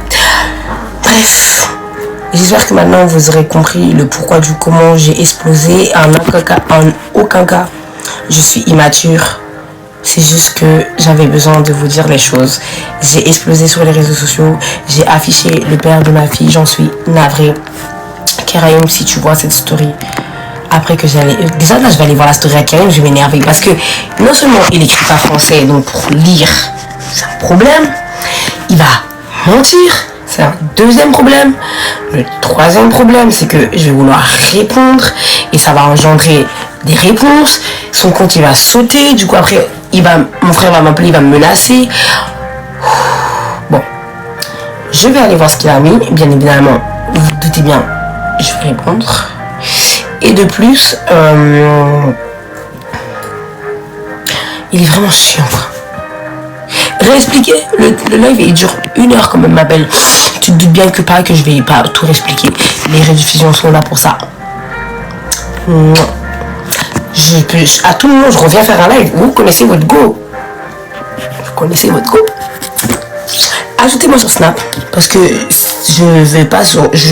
Bref. J'espère que maintenant vous aurez compris le pourquoi du comment j'ai explosé. En aucun cas, je suis immature. C'est juste que j'avais besoin de vous dire les choses. J'ai explosé sur les réseaux sociaux. J'ai affiché le père de ma fille. J'en suis navrée. Karim, si tu vois cette story, après que j'allais... Déjà là, je vais aller voir la story à Karim. Je vais m'énerver parce que non seulement il écrit pas français, donc pour lire, c'est un problème. Il va mentir. C'est un deuxième problème. Le troisième problème, c'est que je vais vouloir répondre et ça va engendrer des réponses. Son compte, il va sauter. Du coup, après, mon frère va m'appeler, il va me menacer. Bon, je vais aller voir ce qu'il a mis. Bien évidemment, vous vous doutez bien, je vais répondre. Et de plus, il est vraiment chiant, quoi. Réexpliquer, le live il dure 1 heure quand même, ma belle. Tu te doutes bien que je vais pas tout réexpliquer. Les rediffusions sont là pour ça. À tout moment je reviens faire un live. Vous connaissez votre go. Ajoutez-moi sur Snap. Parce que je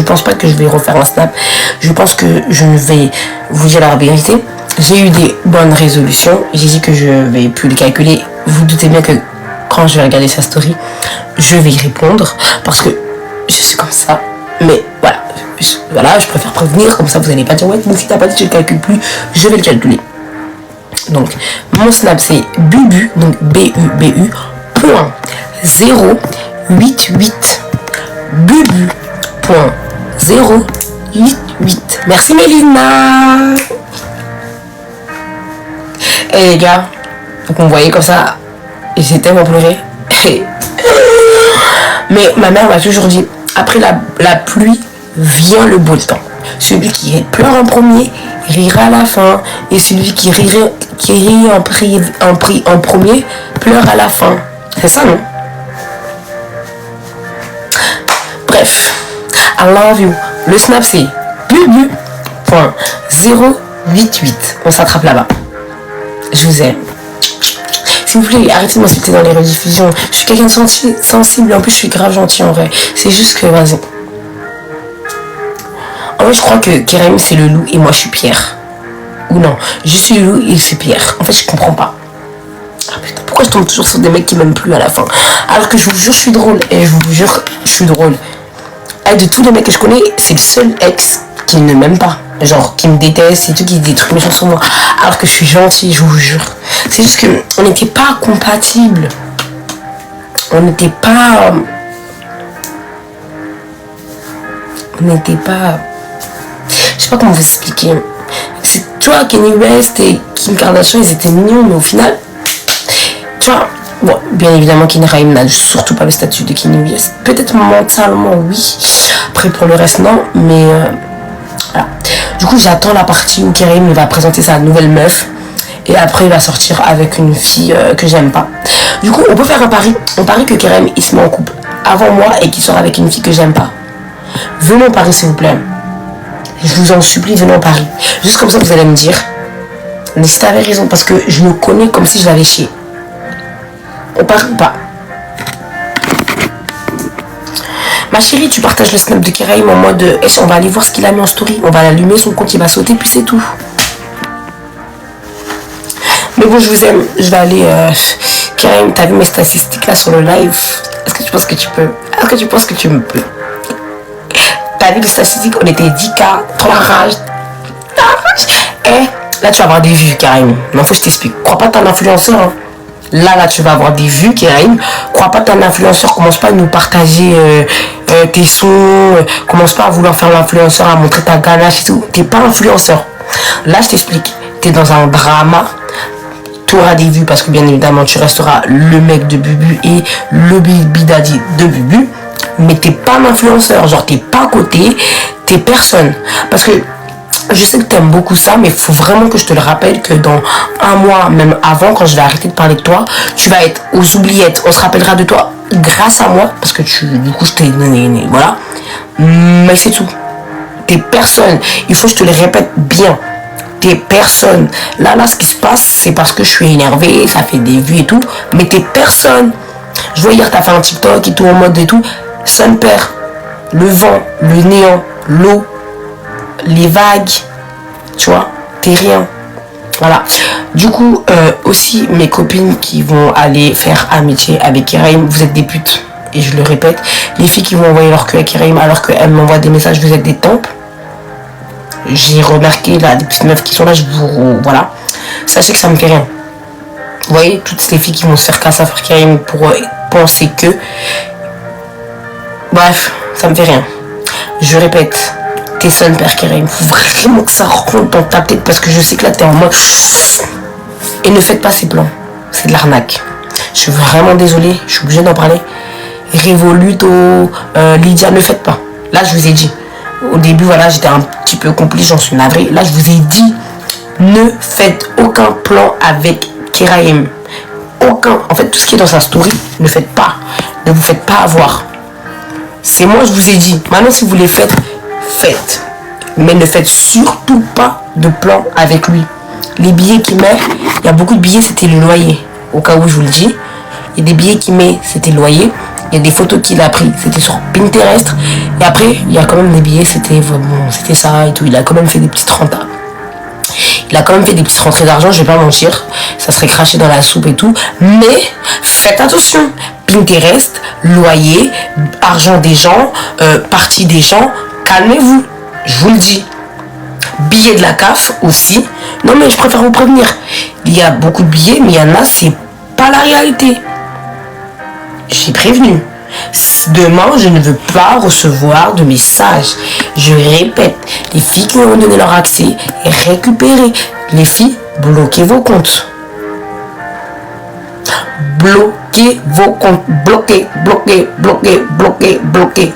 pense pas que je vais refaire un Snap. Je pense que je vais vous dire la vérité. J'ai eu des bonnes résolutions. J'ai dit que je vais plus les calculer. Vous doutez bien que quand je vais regarder sa story, je vais y répondre parce que je suis comme ça. Mais voilà, je préfère prévenir, comme ça vous n'allez pas dire ouais, mais si t'as pas dit que je ne calcule plus, je vais le calculer. Donc mon Snap c'est bubu, donc BUBU point 088 bubu point 088. Merci Mélina. Et les gars, donc on voyait comme ça. Et j'ai tellement pleuré. Mais ma mère m'a toujours dit, après la pluie, vient le beau temps. Celui qui pleure en premier, rira à la fin. Et celui qui rit en premier, pleure à la fin. C'est ça, non? Bref. I love you. Le Snap, c'est bubu.088. On s'attrape là-bas. Je vous aime. S'il vous plaît, arrêtez de m'insulter dans les rediffusions. Je suis quelqu'un de sensible et en plus je suis grave gentil en vrai. C'est juste que, vas-y. En vrai, je crois que Karim c'est le loup et moi je suis Pierre. Ou non, je suis le loup et c'est Pierre. En fait, je comprends pas. Ah putain, pourquoi je tombe toujours sur des mecs qui m'aiment plus à la fin? Alors que je vous jure, je suis drôle. Et je vous jure, je suis drôle. Et de tous les mecs que je connais, c'est le seul ex qui ne m'aime pas. Genre, qui me déteste et tout, qui dit des trucs méchants sur moi. Alors que je suis gentille, je vous jure. C'est juste qu'on n'était pas compatibles. On n'était pas... Je sais pas comment vous expliquer. Tu vois, Kanye West et Kim Kardashian, ils étaient mignons, mais au final... Tu vois, bon, bien évidemment, Ken Raim n'a surtout pas le statut de Kanye West. Peut-être mentalement, oui. Après, pour le reste, non. Mais... voilà. Du coup, j'attends la partie où Karim va présenter sa nouvelle meuf. et après il va sortir avec une fille que j'aime pas. Du coup, on peut faire un pari. On parie que Kerem il se met en couple avant moi et qu'il sort avec une fille que j'aime pas. Venez en Paris s'il vous plaît. Je vous en supplie, venez en Paris. Juste comme ça vous allez me dire, mais si t'avais raison, parce que je me connais comme si je l'avais chié. On parie ou pas? Ma chérie, tu partages le snap de Kerem en mode on va aller voir ce qu'il a mis en story, on va l'allumer, son compte il va sauter, puis c'est tout. Mais bon, je vous aime, je vais aller. Kerem, t'as vu mes statistiques là sur le live? Est-ce que tu penses que tu peux? Est-ce que tu penses que tu me peux? T'as vu les statistiques? On était 10K, trop la rage. Eh, là tu vas avoir des vues, Kerem. Non, faut que je t'explique. Crois pas que t'es un influenceur. Hein. Là, tu vas avoir des vues, Kerem. Crois pas que t'es un influenceur. Commence pas à nous partager tes sons. Commence pas à vouloir faire l'influenceur, à montrer ta ganache et tout. T'es pas influenceur. Là, je t'explique. T'es dans un drama. Tu auras des vues parce que bien évidemment, tu resteras le mec de Bubu et le baby daddy de Bubu. Mais t'es pas un influenceur. Genre, t'es pas à côté. T'es personne. Parce que je sais que tu aimes beaucoup ça, mais il faut vraiment que je te le rappelle que dans un mois, même avant, quand je vais arrêter de parler de toi, tu vas être aux oubliettes. On se rappellera de toi grâce à moi, parce que du coup, je t'ai donné, voilà. Mais c'est tout. T'es personne. Il faut que je te le répète bien. T'es personne. Là, ce qui se passe, c'est parce que je suis énervée, ça fait des vues et tout, mais t'es personne. Je vois hier, t'as fait un TikTok et tout en mode et tout. Son père, le vent, le néant, l'eau, les vagues, tu vois, t'es rien. Voilà. Du coup, aussi, mes copines qui vont aller faire amitié avec Kerem, vous êtes des putes. Et je le répète, les filles qui vont envoyer leur cul à Kerem alors qu'elles m'envoient des messages, vous êtes des tempes. J'ai remarqué là, des petites meufs qui sont là, je vous... Voilà. Sachez que ça me fait rien. Vous voyez, toutes ces filles qui vont se faire casser à faire Kerem pour penser que... Bref, ça me fait rien. Je répète. T'es son père Kerem, faut vraiment que ça rentre dans ta tête parce que je sais que là t'es en mode et ne faites pas ces plans, c'est de l'arnaque. Je suis vraiment désolée, je suis obligée d'en parler. Révoluto, Lydia, ne faites pas. Là je vous ai dit, au début voilà j'étais un petit peu complice, j'en suis navrée. Là je vous ai dit, ne faites aucun plan avec Kerem. Aucun, en fait tout ce qui est dans sa story, ne faites pas, ne vous faites pas avoir. C'est moi je vous ai dit, maintenant si vous les faites, faites, mais ne faites surtout pas de plan avec lui. Les billets qu'il met, il y a beaucoup de billets, c'était le loyer. Au cas où je vous le dis, il y a des billets qu'il met, c'était le loyer. Il y a des photos qu'il a pris, c'était sur Pinterest. Et après, il y a quand même des billets, c'était ça et tout. Il a quand même fait des petites rentas. Il a quand même fait des petites rentrées d'argent, je vais pas mentir. Ça serait craché dans la soupe et tout. Mais faites attention. Pinterest, loyer, argent des gens, partie des gens. Calmez-vous, je vous le dis. Billets de la CAF aussi. Non mais je préfère vous prévenir. Il y a beaucoup de billets, mais il y en a, c'est pas la réalité. J'ai prévenu. Demain, je ne veux pas recevoir de messages. Je répète, les filles qui ont donné leur accès, récupérez. Les filles, bloquez vos comptes. Bloquez vos comptes. Bloquez, bloquez, bloquez, bloquez, bloquez.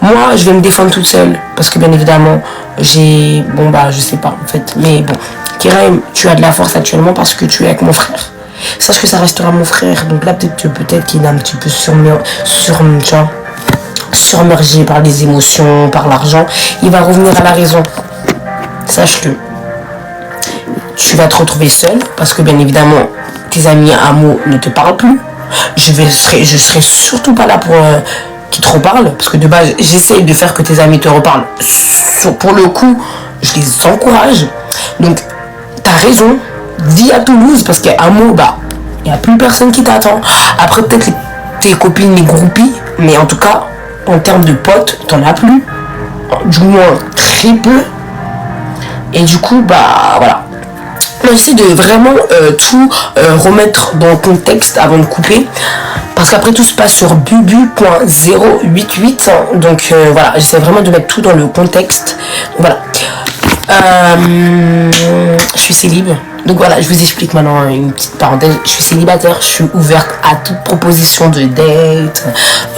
Moi, je vais me défendre toute seule. Parce que bien évidemment, j'ai... Bon bah, je sais pas en fait. Mais bon, Kerem, tu as de la force actuellement parce que tu es avec mon frère. Sache que ça restera mon frère. Donc là, peut-être qu'il est un petit peu surmergé par les émotions, par l'argent. Il va revenir à la raison. Sache que tu vas te retrouver seul. Parce que bien évidemment, tes amis amours ne te parlent plus. Je serai surtout pas là pour... qui te reparlent, parce que de base j'essaye de faire que tes amis te reparlent. Pour le coup, je les encourage. Donc t'as raison, vis à Toulouse, parce qu'à Meaux, bah, il n'y a plus personne qui t'attend. Après peut-être tes copines, les groupies, mais en tout cas, en termes de potes, t'en as plus. Du moins très peu. Et du coup, bah voilà. J'essaie de vraiment tout remettre dans le contexte avant de couper. Parce qu'après tout se passe sur bubu.088. Donc voilà, j'essaie vraiment de mettre tout dans le contexte. Voilà. Je suis célib. Donc voilà, je vous explique maintenant une petite parenthèse. Je suis célibataire, je suis ouverte à toute proposition de date,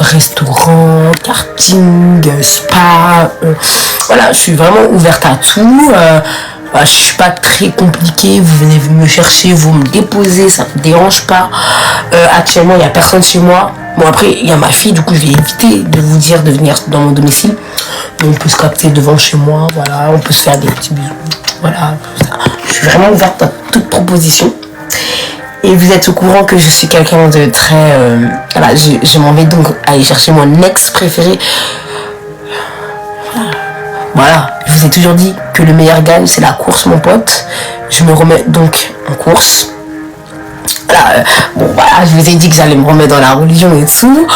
restaurant, karting, spa. Voilà, je suis vraiment ouverte à tout. Bah, je suis pas très compliqué, vous venez me chercher, vous me déposez, ça me dérange pas. Actuellement, il n'y a personne chez moi. Bon, après, il y a ma fille, du coup, je vais éviter de vous dire de venir dans mon domicile. Mais on peut se capter devant chez moi, voilà, on peut se faire des petits bisous. Voilà, je suis vraiment ouverte à toute proposition. Et vous êtes au courant que je suis quelqu'un de très... voilà, je m'en vais donc aller chercher mon ex préféré. Voilà, je vous ai toujours dit que le meilleur gagne, c'est la course, mon pote. Je me remets donc en course. Voilà, bon, voilà, je vous ai dit que j'allais me remettre dans la religion et tout.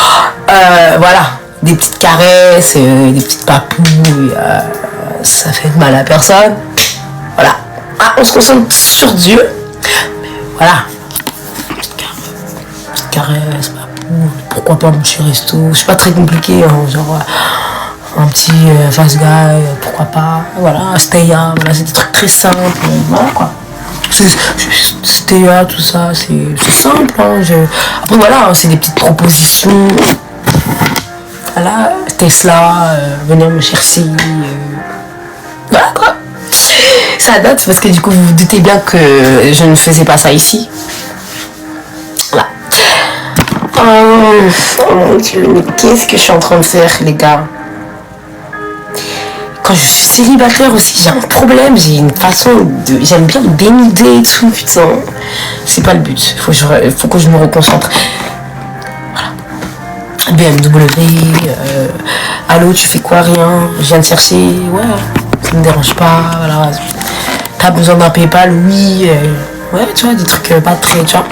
Voilà, des petites caresses, des petites papouilles, ça fait mal à personne. Voilà, on se concentre sur Dieu. Mais voilà, petite caresse, papouille, pourquoi pas un petit resto. C'est pas très compliqué, hein, genre... un petit fast guy, pourquoi pas, voilà, Steya, voilà, c'est des trucs très simples, voilà quoi. Steya, tout ça, c'est simple, hein, après voilà, c'est des petites propositions, voilà, Tesla, venir me chercher, voilà quoi. Ça date parce que du coup vous vous doutez bien que je ne faisais pas ça ici. Voilà. Oh mon Dieu, mais qu'est-ce que je suis en train de faire les gars? Quand je suis célibataire aussi, j'ai un problème, j'ai une façon de... J'aime bien me dénuder et tout, putain. C'est pas le but, faut que je me reconcentre. Voilà. BMW, allô, tu fais quoi, rien? Je viens de chercher, ouais, ça me dérange pas, voilà. T'as besoin d'un PayPal, oui, ouais, tu vois, des trucs pas très, tu vois.